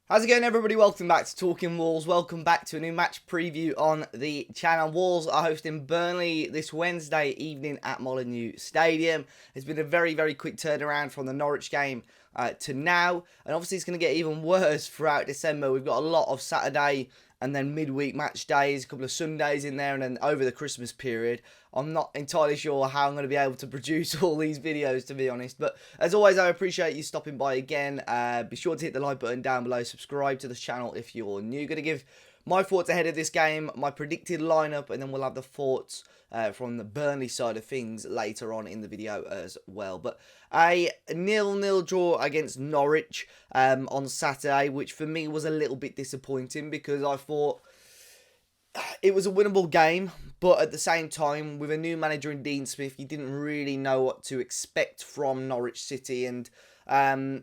How's it going, everybody? Welcome back to Talking Wolves. Welcome back to a new match preview on the channel. Wolves are hosting Burnley this Wednesday evening at Molineux Stadium. It's been a very, very quick turnaround from the Norwich game to now. And obviously it's going to get even worse throughout December. We've got a lot of Saturday and then midweek match days, a couple of Sundays in there, and then over the Christmas period. I'm not entirely sure how I'm going to be able to produce all these videos, to be honest. But as always, I appreciate you stopping by again. Be sure to hit the like button down below. Subscribe to the channel if you're new. Going to give my thoughts ahead of this game, my predicted lineup, and then we'll have the thoughts from the Burnley side of things later on in the video as well. But a 0-0 draw against Norwich on Saturday, which for me was a little bit disappointing because I thought it was a winnable game, but at the same time, with a new manager in Dean Smith, you didn't really know what to expect from Norwich City, and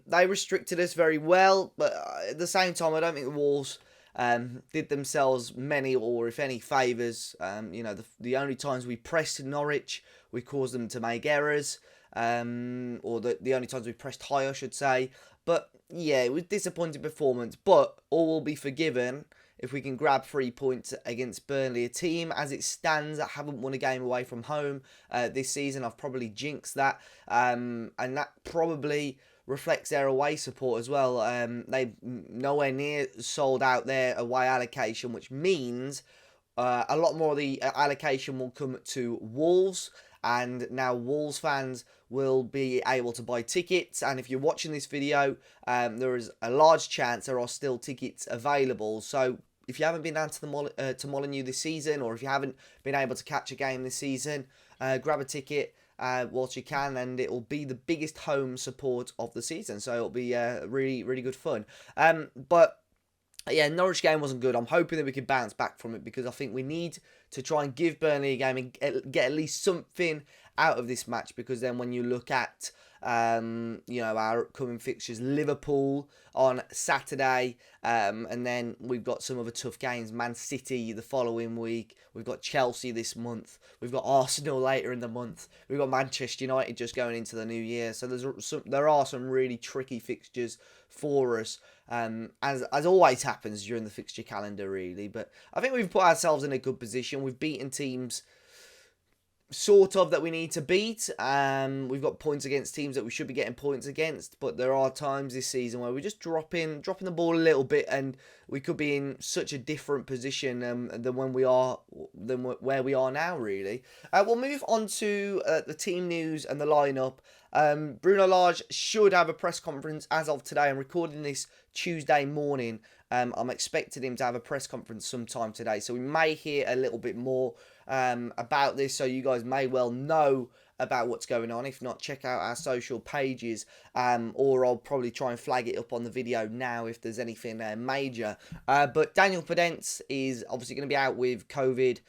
they restricted us very well, but at the same time, I don't think the Wolves did themselves many or if any favours. The only times we pressed Norwich, we caused them to make errors, or the only times we pressed high, I should say. But yeah, it was a disappointing performance, but all will be forgiven if we can grab 3 points against Burnley, a team as it stands that haven't won a game away from home this season. I've probably jinxed that, and that probably reflects their away support as well. They nowhere near sold out their away allocation, which means a lot more of the allocation will come to Wolves, and now Wolves fans will be able to buy tickets. And if you're watching this video, there is a large chance there are still tickets available. So if you haven't been down to the Molineux this season, or if you haven't been able to catch a game this season, grab a ticket whilst you can, and it will be the biggest home support of the season. So it'll be really, really good fun. But yeah, Norwich game wasn't good. I'm hoping that we can bounce back from it because I think we need to try and give Burnley a game and get at least something out of this match, because then when you look at our upcoming fixtures, Liverpool on Saturday, and then we've got some other tough games, Man City the following week, we've got Chelsea this month, we've got Arsenal later in the month, we've got Manchester United just going into the new year, so there are some really tricky fixtures for us, as always happens during the fixture calendar really. But I think we've put ourselves in a good position. We've beaten teams sort of that we need to beat. We've got points against teams that we should be getting points against, but there are times this season where we're just dropping the ball a little bit, and we could be in such a different position than where we are now. Really, we'll move on to the team news and the lineup. Bruno Lage should have a press conference as of today. I'm recording this Tuesday morning. I'm expecting him to have a press conference sometime today, so we may hear a little bit more about this, so you guys may well know about what's going on. If not, check out our social pages, or I'll probably try and flag it up on the video now if there's anything major. But Daniel Podence is obviously going to be out with COVID.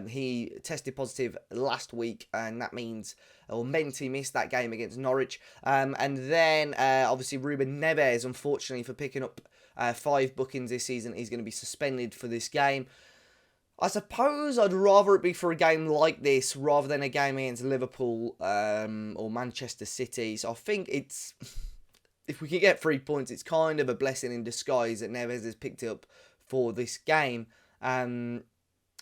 He tested positive last week, and that means meant he missed that game against Norwich. And then obviously Ruben Neves, unfortunately for picking up 5 bookings this season, is going to be suspended for this game. I suppose I'd rather it be for a game like this rather than a game against Liverpool or Manchester City. So I think if we can get 3 points, it's kind of a blessing in disguise that Neves has picked up for this game.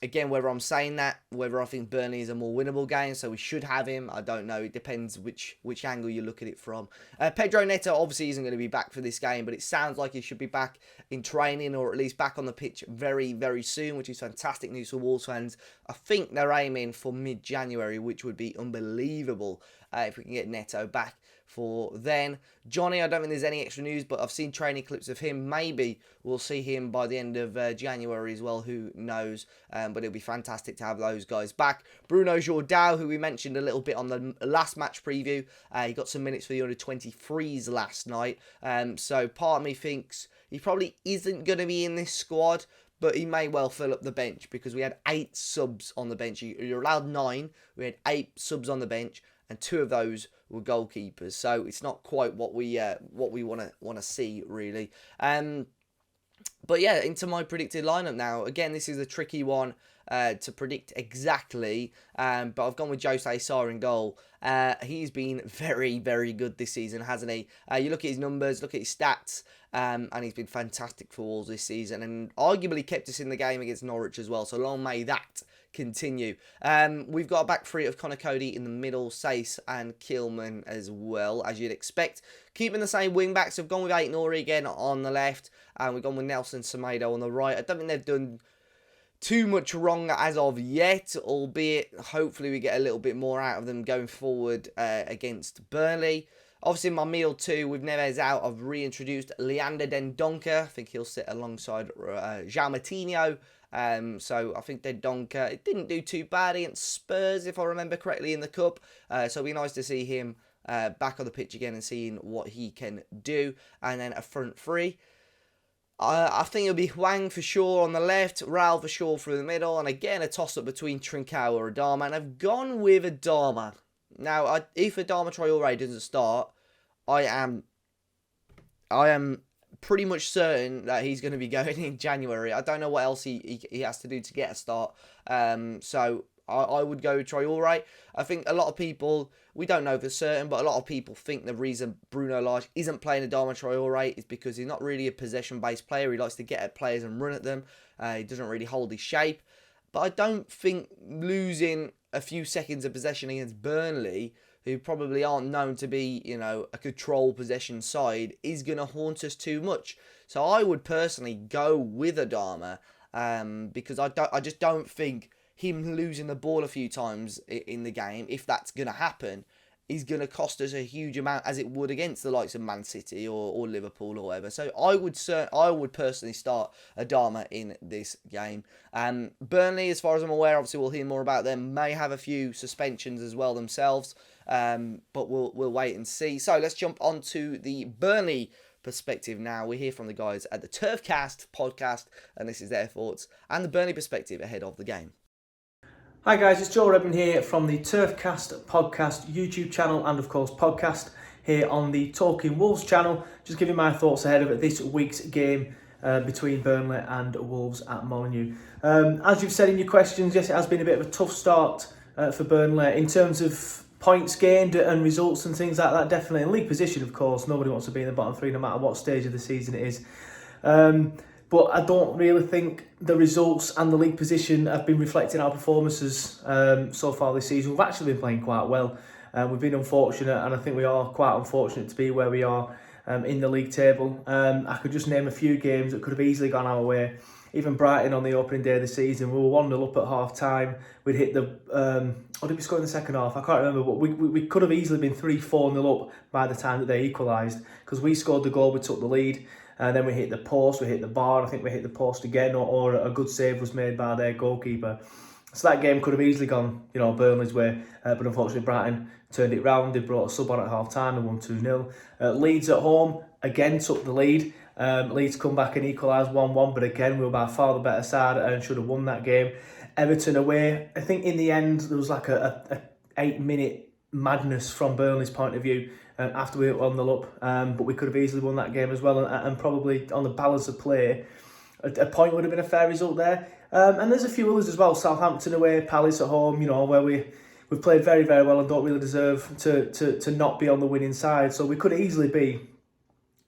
Again, whether I'm saying that, whether I think Burnley is a more winnable game, so we should have him, I don't know. It depends which angle you look at it from. Pedro Neto obviously isn't going to be back for this game, but it sounds like he should be back in training, or at least back on the pitch very, very soon, which is fantastic news for Wolves fans. I think they're aiming for mid-January, which would be unbelievable if we can get Neto back for then. Johnny, I don't think there's any extra news, but I've seen training clips of him. Maybe we'll see him by the end of January as well. Who knows? But it'll be fantastic to have those guys back. Bruno Jordao, who we mentioned a little bit on the last match preview, he got some minutes for the under-23s last night. So part of me thinks he probably isn't going to be in this squad, but he may well fill up the bench because we had 8 subs on the bench. You're allowed 9. We had 8 subs on the bench, and 2 of those were goalkeepers. So it's not quite what we want to see really. But yeah, into my predicted lineup now. Again, this is a tricky one. to predict exactly, but I've gone with Jose Sarr in goal. He's been very, very good this season, hasn't he? You look at his numbers, look at his stats, and he's been fantastic for Wolves this season, and arguably kept us in the game against Norwich as well, so long may that continue. We've got a back three of Connor Cody in the middle, Sace and Kilman as well, as you'd expect. Keeping the same wing backs, we've gone with Aït-Nouri again on the left, and we've gone with Nelson Semedo on the right. I don't think they've done too much wrong as of yet, albeit hopefully we get a little bit more out of them going forward against Burnley. Obviously, in my meal two, with Neves out, I've reintroduced Leander Dendoncker. I think he'll sit alongside João Moutinho. So I think Dendoncker, it didn't do too bad against Spurs, if I remember correctly, in the Cup. So it'll be nice to see him back on the pitch again and seeing what he can do. And then a front three. I think it'll be Hwang for sure on the left, Raul for sure through the middle, and again a toss-up between Trincao or Adama, and I've gone with Adama. Now, if Adama Traoré doesn't start, I am pretty much certain that he's going to be going in January. I don't know what else he has to do to get a start. So I would go Traoré. I think a lot of people, we don't know for certain, but a lot of people think the reason Bruno Lage isn't playing Adama Traoré is because he's not really a possession-based player. He likes to get at players and run at them. He doesn't really hold his shape. But I don't think losing a few seconds of possession against Burnley, who probably aren't known to be, a control possession side, is going to haunt us too much. So I would personally go with Adama because I just don't think him losing the ball a few times in the game, if that's going to happen, is going to cost us a huge amount, as it would against the likes of Man City or Liverpool or whatever. So I would personally start Adama in this game. Burnley, as far as I'm aware, obviously we'll hear more about them, may have a few suspensions as well themselves, but we'll wait and see. So let's jump on to the Burnley perspective now. We hear from the guys at the Turfcast podcast, and this is their thoughts and the Burnley perspective ahead of the game. Hi guys, it's Joe Redmond here from the Turfcast podcast YouTube channel and of course podcast here on the Talking Wolves channel. Just giving my thoughts ahead of this week's game between Burnley and Wolves at Molineux. As you've said in your questions, yes, it has been a bit of a tough start for Burnley in terms of points gained and results and things like that. Definitely in league position, of course. Nobody wants to be in the bottom three no matter what stage of the season it is. But I don't really think the results and the league position have been reflecting our performances so far this season. We've actually been playing quite well. We've been unfortunate, and I think we are quite unfortunate to be where we are in the league table. I could just name a few games that could have easily gone our way. Even Brighton on the opening day of the season, we were 1-0 up at half-time. We'd hit the... what did we score in the second half? I can't remember, but we could have easily been 3-4-0 up by the time that they equalised, because we scored the goal, we took the lead. And then we hit the post, we hit the bar, I think we hit the post again, or a good save was made by their goalkeeper. So that game could have easily gone, Burnley's way, but unfortunately Brighton turned it round. They brought a sub on at half-time and won 2-0. Leeds at home, again took the lead. Leeds come back and equalised 1-1, but again we were by far the better side and should have won that game. Everton away, I think in the end there was like a 8-minute madness from Burnley's point of view. After we were on the up, but we could have easily won that game as well, and probably on the balance of play, a point would have been a fair result there. And there's a few others as well. Southampton away, Palace at home, where we've played very, very well and don't really deserve to not be on the winning side. So we could easily be,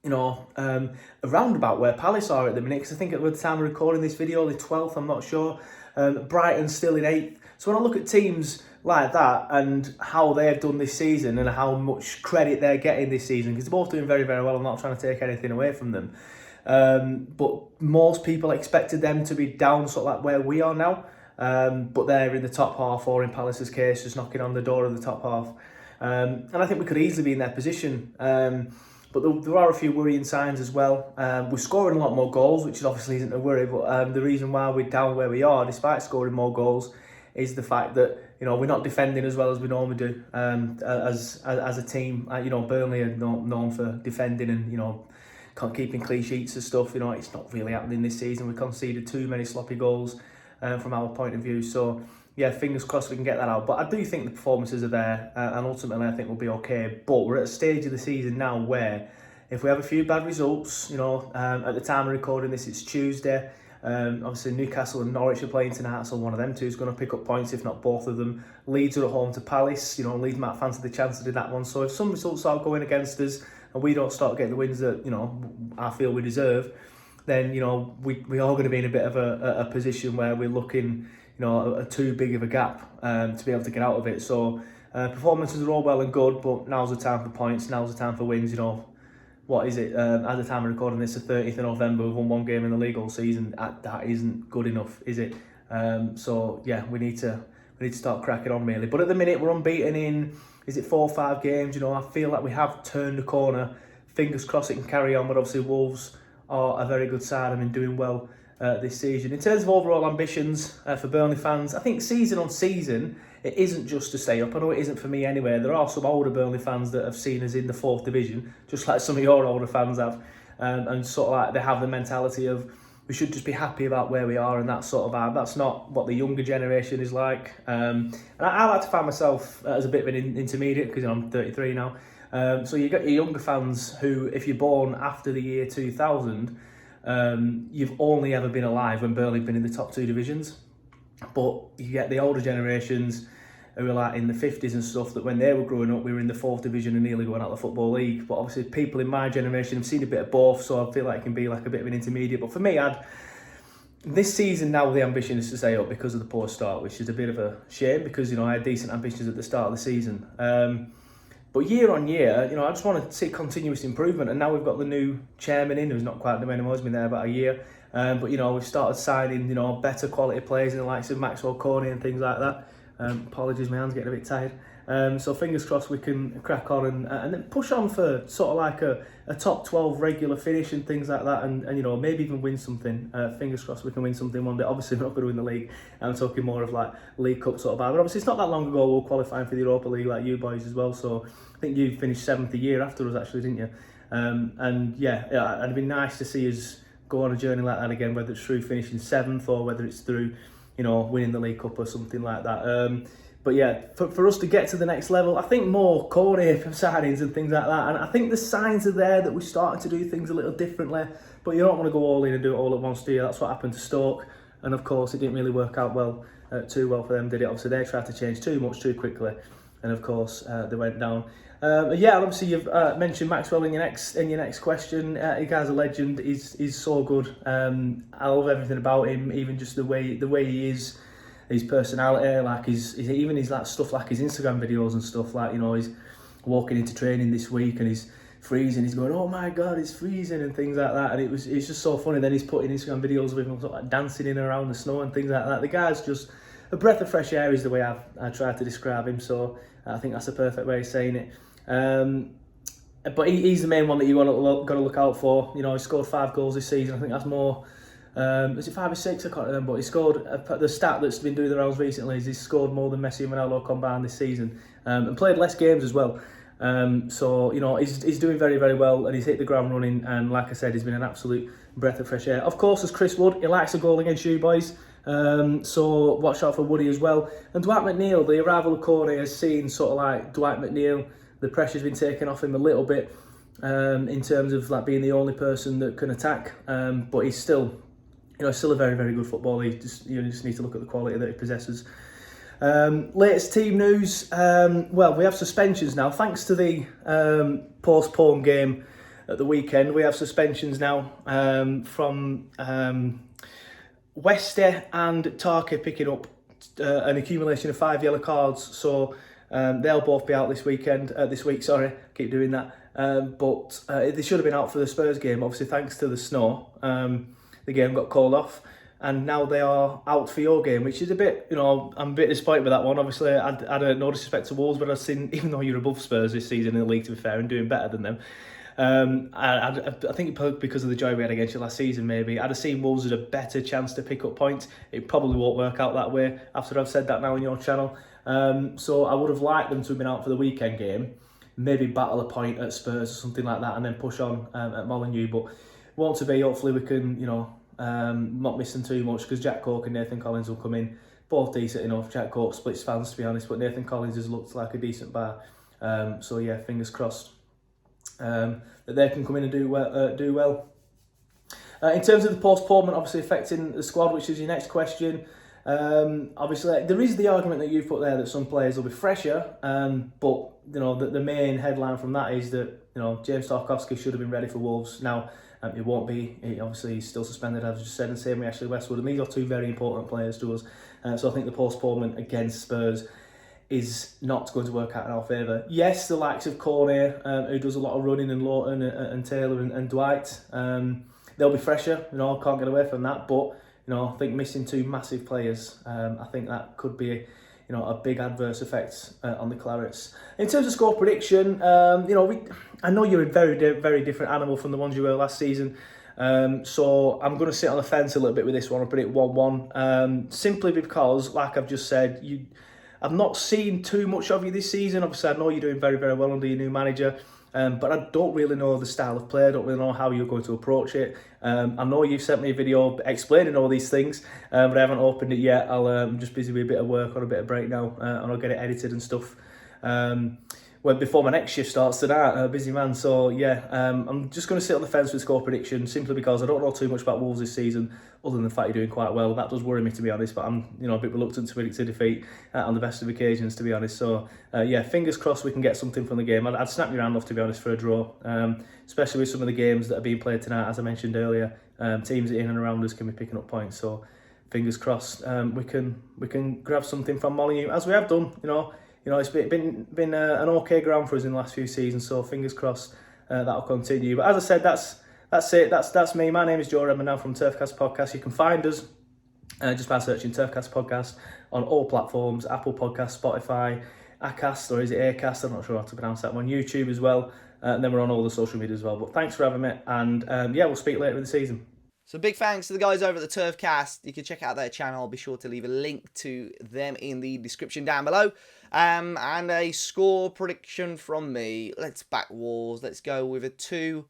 around about where Palace are at the minute. Because I think at the time of recording this video, they're 12th, I'm not sure. Brighton's still in 8th. So when I look at teams like that and how they've done this season and how much credit they're getting this season, because they're both doing very, very well, I'm not trying to take anything away from them, but most people expected them to be down sort of like where we are now, but they're in the top half, or in Palace's case just knocking on the door of the top half, and I think we could easily be in their position, but there are a few worrying signs as well. We're scoring a lot more goals, which obviously isn't a worry, but the reason why we're down where we are despite scoring more goals is the fact that we're not defending as well as we normally do as a team. Burnley are known for defending and keeping clean sheets and stuff. It's not really happening this season. We conceded too many sloppy goals from our point of view. So yeah, fingers crossed we can get that out. But I do think the performances are there, and ultimately I think we'll be okay. But we're at a stage of the season now where if we have a few bad results, at the time of recording this, it's Tuesday. Obviously Newcastle and Norwich are playing tonight, so one of them two is going to pick up points, if not both of them. Leeds are at home to Palace. Leeds might fancy the chance to do that one. So if some results start going against us and we don't start getting the wins that I feel we deserve, then we are going to be in a bit of a position where we're looking too big of a gap to be able to get out of it. So performances are all well and good, but now's the time for points. Now's the time for wins. What is it? At the time of recording this, the 30th of November, we've won one game in the league all season. That isn't good enough, is it? So yeah, we need to start cracking on really. But at the minute, we're unbeaten in 4 or 5 games. I feel like we have turned the corner. Fingers crossed it can carry on. But obviously, Wolves are a very good side and been doing well this season. In terms of overall ambitions for Burnley fans, I think season on season, it isn't just to stay up. I know it isn't for me anyway. There are some older Burnley fans that have seen us in the 4th division, just like some of your older fans have, and sort of like they have the mentality of we should just be happy about where we are and that sort of vibe. That's not what the younger generation is like. And I like to find myself as a bit of an intermediate because I'm 33 now. So you got your younger fans who, if you're born after the year 2000, you've only ever been alive when Burnley have been in the top 2 divisions. But you get the older generations who were like in the 50s and stuff, that when they were growing up, we were in the 4th division and nearly going out of the Football League. But obviously people in my generation have seen a bit of both, so I feel like it can be like a bit of an intermediate. But for me, this season now the ambition is to stay up because of the poor start, which is a bit of a shame because, I had decent ambitions at the start of the season. But year on year, I just want to see continuous improvement. And now we've got the new chairman in, who's not quite new anymore, he's been there about a year. But, we've started signing, better quality players in the likes of Maxwell Corney and things like that. Apologies, my hand's getting a bit tired. So fingers crossed we can crack on and then push on for sort of like a top 12 regular finish and things like that, and maybe even win something. Fingers crossed we can win something one day. Obviously we're not going to win the league. I'm talking more of like League Cup sort of vibe. But obviously it's not that long ago we were qualifying for the Europa League like you boys as well. So I think you finished 7th a year after us actually, didn't you? And yeah, it'd be nice to see us go on a journey like that again, whether it's through finishing 7th or whether it's through winning the League Cup or something like that. But yeah, for us to get to the next level, I think more corner signings and things like that. And I think the signs are there that we're starting to do things a little differently. But you don't want to go all in and do it all at once, do you? That's what happened to Stoke. And of course, it didn't really work out too well for them, did it? Obviously, they tried to change too much too quickly. And of course, they went down. Yeah, obviously you've mentioned Maxwell in your next question. You guy's a legend. He's so good. I love everything about him, even just the way he is, his personality, like his like stuff like his Instagram videos and stuff. Like he's walking into training this week and he's freezing. He's going, "Oh my God, it's freezing," and things like that. And it's just so funny. Then he's putting Instagram videos with him, sort of like dancing in and around the snow and things like that. The guy's just a breath of fresh air, is the way I tried to describe him. So I think that's a perfect way of saying it. But he's the main one that you got to look out for. He scored 5 goals this season. I think that's more. Is it 5 or 6? I can't remember. But he scored. The stat that's been doing the rounds recently is he's scored more than Messi and Ronaldo combined this season, and played less games as well. So he's doing very, very well, and he's hit the ground running. And like I said, he's been an absolute breath of fresh air. Of course, there's Chris Wood. He likes a goal against you boys. So watch out for Woody as well. And Dwight McNeil, the arrival of Corney has seen sort of like Dwight McNeil. The pressure's been taken off him a little bit in terms of like being the only person that can attack. But he's still, still a very, very good footballer. He just need to look at the quality that he possesses. Latest team news. Well, we have suspensions now. Thanks to the postponed game at the weekend, we have suspensions now from Wester and Tarky picking up an accumulation of 5 yellow cards. So they'll both be out this week. Sorry, keep doing that. But they should have been out for the Spurs game. Obviously, thanks to the snow, the game got called off. And now they are out for your game, which is a bit, I'm a bit disappointed with that one. Obviously, I had no disrespect to Wolves, but I've seen, even though you're above Spurs this season in the league, to be fair, and doing better than them, I think because of the joy we had against you last season, maybe I'd have seen Wolves as a better chance to pick up points. It probably won't work out that way after I've said that now on your channel. So I would have liked them to have been out for the weekend game, maybe battle a point at Spurs or something like that, and then push on at Molineux. But want to be, hopefully we can, not missing too much, because Jack Cork and Nathan Collins will come in, both decent enough. Jack Cork splits fans, to be honest, but Nathan Collins has looked like a decent bar. So yeah, fingers crossed that they can come in and do well. In terms of the postponement, obviously affecting the squad, which is your next question. Obviously, there is the argument that you've put there that some players will be fresher, but the main headline from that is that James Tarkowski should have been ready for Wolves. Now it won't be. He's still suspended, as I just said, and same with Ashley Westwood, and these are two very important players to us. So I think the postponement against Spurs is not going to work out in our favour. Yes, the likes of Cornet, who does a lot of running, and Lawton and Taylor and Dwight, they'll be fresher. Can't get away from that, but. I think missing two massive players, I think that could be, a big adverse effect on the Clarets. In terms of score prediction, I know you're a very, very different animal from the ones you were last season. So I'm going to sit on the fence a little bit with this one and predict 1-1. Simply because, like I've just said, I've not seen too much of you this season. Obviously, I know you're doing very, very well under your new manager. But I don't really know the style of play. I don't really know how you're going to approach it. I know you've sent me a video explaining all these things, but I haven't opened it yet. I'm just busy with a bit of work on a bit of break now, and I'll get it edited and stuff. Before my next shift starts tonight, busy man. So yeah, I'm just going to sit on the fence with score prediction simply because I don't know too much about Wolves this season, other than the fact you're doing quite well. That does worry me, to be honest, but I'm a bit reluctant to predict a defeat on the best of occasions, to be honest. So yeah, fingers crossed we can get something from the game. I'd snap your hand off, to be honest, for a draw, especially with some of the games that are being played tonight. As I mentioned earlier, teams in and around us can be picking up points. So fingers crossed we can grab something from Molineux, as we have done. It's been an okay ground for us in the last few seasons, so fingers crossed that'll continue. But as I said, that's it. That's me. My name is Joe Redmond now from Turfcast Podcast. You can find us just by searching Turfcast Podcast on all platforms: Apple Podcasts, Spotify, Acast, or is it Acast? I'm not sure how to pronounce that one. YouTube as well, and then we're on all the social media as well. But thanks for having me, and we'll speak later in the season. So big thanks to the guys over at the Turfcast. You can check out their channel. I'll be sure to leave a link to them in the description down below. And a score prediction from me. Let's back Wolves. Let's go with a 2-1,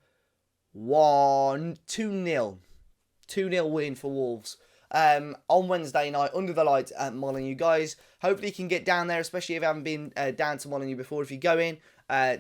2-0. 2-0 win for Wolves. On Wednesday night under the lights at Molineux. Guys, hopefully you can get down there, especially if you haven't been down to Molineux before. If you go in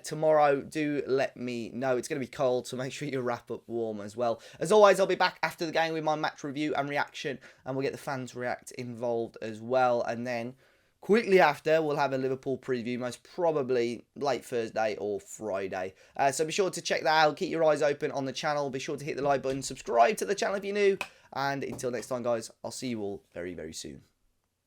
tomorrow, do let me know. It's going to be cold, so make sure you wrap up warm as well. As always, I'll be back after the game with my match review and reaction, and we'll get the fans react involved as well. And then quickly after, we'll have a Liverpool preview, most probably late Thursday or Friday. So be sure to check that out. Keep your eyes open on the channel. Be sure to hit the like button. Subscribe to the channel if you're new. And until next time, guys, I'll see you all very, very soon.